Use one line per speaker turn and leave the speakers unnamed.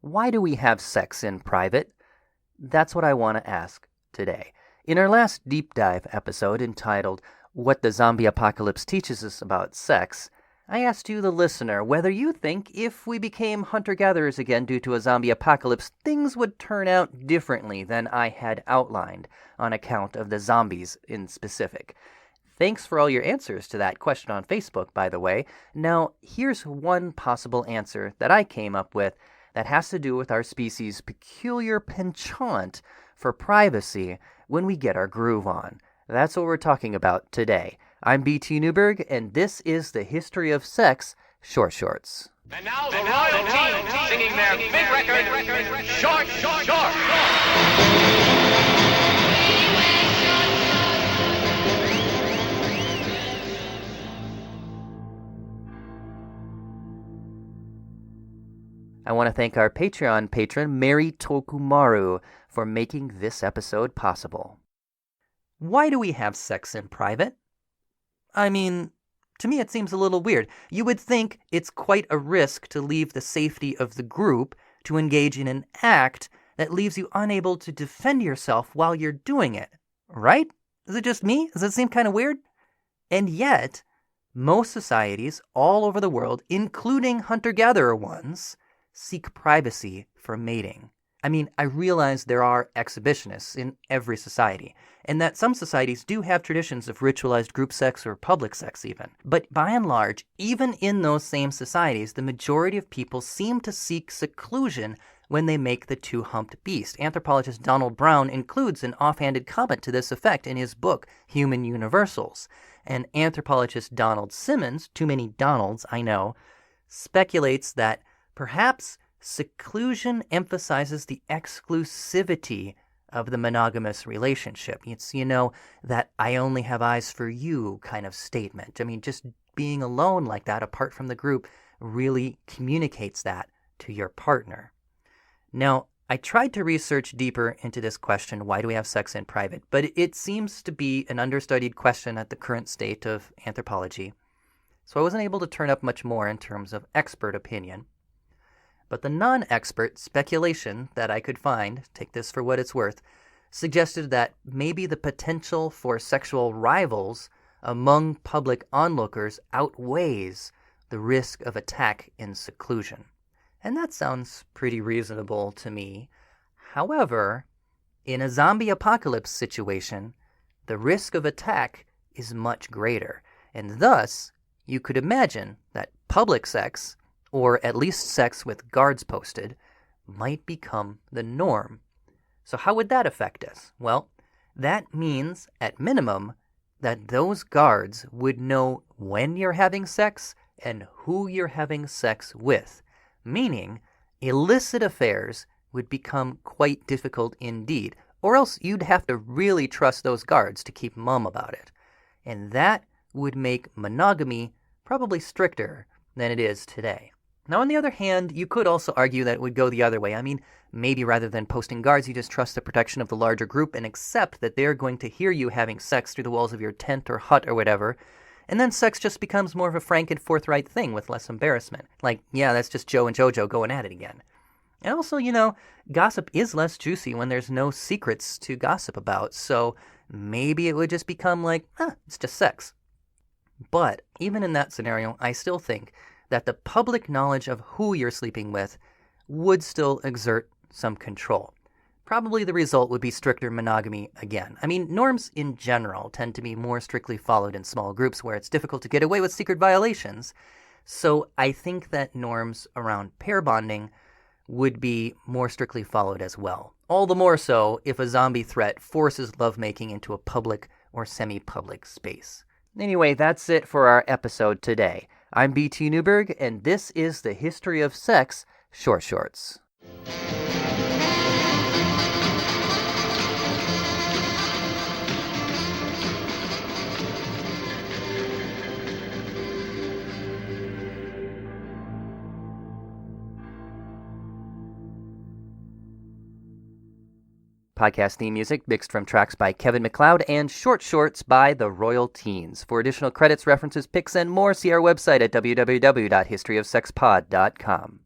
Why do we have sex in private? That's what I want to ask today. In our last deep dive episode entitled What the Zombie Apocalypse Teaches Us About Sex, I asked you, the listener, whether you think if we became hunter-gatherers again due to a zombie apocalypse, things would turn out differently than I had outlined on account of the zombies in specific. Thanks for all your answers to that question on Facebook, by the way. Now, here's one possible answer that I came up with that has to do with our species' peculiar penchant for privacy when we get our groove on. That's what we're talking about today. I'm BT Newberg, and this is the History of Sex Short Shorts.
And now the Royal Team singing their big record, Short, Short, Short.
I want to thank our Patreon patron, Mary Tokumaru, for making this episode possible. Why do we have sex in private? I mean, to me it seems a little weird. You would think it's quite a risk to leave the safety of the group to engage in an act that leaves you unable to defend yourself while you're doing it, right? Is it just me? Does it seem kind of weird? And yet, most societies all over the world, including hunter-gatherer ones, seek privacy for mating. I mean, I realize there are exhibitionists in every society, and that some societies do have traditions of ritualized group sex or public sex even. But by and large, even in those same societies, the majority of people seem to seek seclusion when they make the two-humped beast. Anthropologist Donald Brown includes an offhanded comment to this effect in his book, Human Universals. And anthropologist Donald Simmons, too many Donalds, I know, speculates that perhaps seclusion emphasizes the exclusivity of the monogamous relationship. It's, that I only have eyes for you kind of statement. I mean, just being alone like that, apart from the group, really communicates that to your partner. Now, I tried to research deeper into this question, why do we have sex in private? But it seems to be an understudied question at the current state of anthropology. So I wasn't able to turn up much more in terms of expert opinion. But the non-expert speculation that I could find, take this for what it's worth, suggested that maybe the potential for sexual rivals among public onlookers outweighs the risk of attack in seclusion. And that sounds pretty reasonable to me. However, in a zombie apocalypse situation, the risk of attack is much greater. And thus, you could imagine that public sex, or at least sex with guards posted, might become the norm. So how would that affect us? Well, that means, at minimum, that those guards would know when you're having sex and who you're having sex with, meaning illicit affairs would become quite difficult indeed, or else you'd have to really trust those guards to keep mum about it. And that would make monogamy probably stricter than it is today. Now, on the other hand, you could also argue that it would go the other way. I mean, maybe rather than posting guards, you just trust the protection of the larger group and accept that they're going to hear you having sex through the walls of your tent or hut or whatever, and then sex just becomes more of a frank and forthright thing with less embarrassment. Like, yeah, that's just Joe and JoJo going at it again. And also, gossip is less juicy when there's no secrets to gossip about, so maybe it would just become like, it's just sex. But even in that scenario, I still think that the public knowledge of who you're sleeping with would still exert some control. Probably the result would be stricter monogamy again. I mean, norms in general tend to be more strictly followed in small groups where it's difficult to get away with secret violations. So I think that norms around pair bonding would be more strictly followed as well. All the more so if a zombie threat forces lovemaking into a public or semi-public space. Anyway, that's it for our episode today. I'm BT Newberg, and this is the History of Sex Short Shorts. Podcast theme music mixed from tracks by Kevin MacLeod and Short Shorts by the Royal Teens. For additional credits, references, pics, and more, see our website at www.historyofsexpod.com.